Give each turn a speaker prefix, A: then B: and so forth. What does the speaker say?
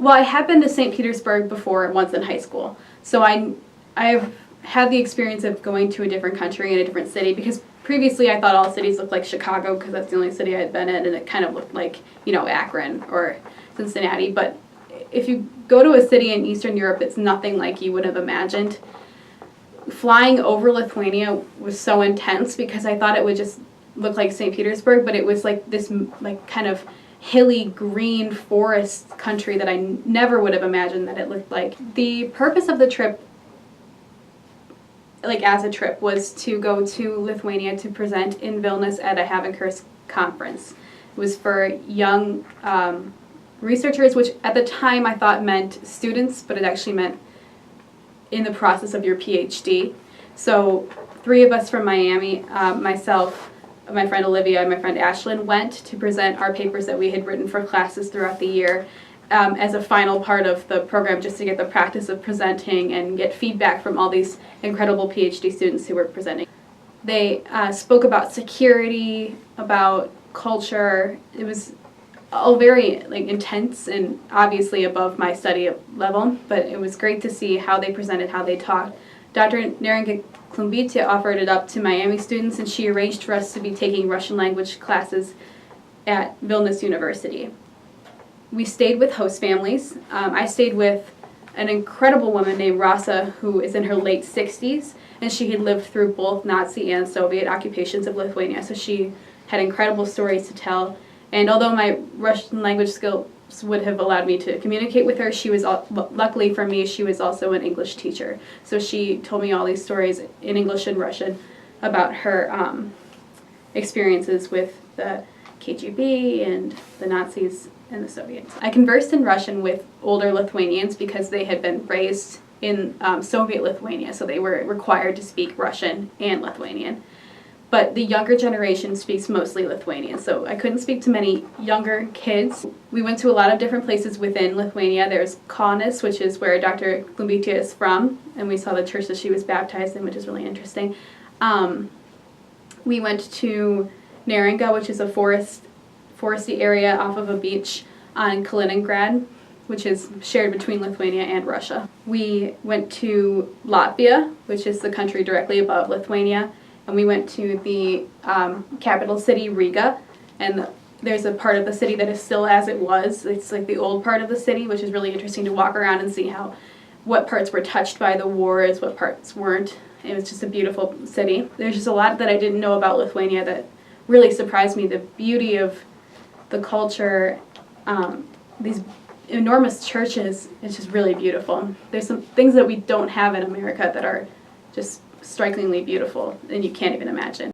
A: Well, I have been to St. Petersburg before, once in high school. So I've had the experience of going to a different country in a different city, because previously I thought all cities looked like Chicago because that's the only city I had been in, and it kind of looked like, Akron or Cincinnati. But if you go to a city in Eastern Europe, it's nothing like you would have imagined. Flying over Lithuania was so intense because I thought it would just look like St. Petersburg, but it was like this kind of hilly green forest country that I never would have imagined that it looked like. The purpose of the trip, as a trip, was to go to Lithuania to present in Vilnius at a Havenkurs conference. It was for young researchers, which at the time I thought meant students, but it actually meant in the process of your PhD. So 3 of us from Miami, myself, my friend Olivia, and my friend Ashlyn, went to present our papers that we had written for classes throughout the year as a final part of the program, just to get the practice of presenting and get feedback from all these incredible PhD students who were presenting. They spoke about security, about culture. It was all very intense and obviously above my study level, but it was great to see how they presented, how they talked. Dr. Neringa Klumbitia offered it up to Miami students, and she arranged for us to be taking Russian language classes at Vilnius University. We stayed with host families. I stayed with an incredible woman named Rasa, who is in her late 60s, and she had lived through both Nazi and Soviet occupations of Lithuania, so she had incredible stories to tell. And although my Russian language skills would have allowed me to communicate with her, she was, luckily for me, she was also an English teacher. So she told me all these stories in English and Russian about her experiences with the KGB and the Nazis and the Soviets. I conversed in Russian with older Lithuanians because they had been raised in Soviet Lithuania, so they were required to speak Russian and Lithuanian. But the younger generation speaks mostly Lithuanian, so I couldn't speak to many younger kids. We went to a lot of different places within Lithuania. There's Kaunas, which is where Dr. Klumbitia is from, and we saw the church that she was baptized in, which is really interesting. We went to Neringa, which is a foresty area off of a beach on Kaliningrad, which is shared between Lithuania and Russia. We went to Latvia, which is the country directly above Lithuania, and we went to the capital city, Riga, and there's a part of the city that is still as it was. It's like the old part of the city, which is really interesting to walk around and see what parts were touched by the wars, what parts weren't. It was just a beautiful city. There's just a lot that I didn't know about Lithuania that really surprised me. The beauty of the culture, these enormous churches, it's just really beautiful. There's some things that we don't have in America that are just strikingly beautiful, and you can't even imagine.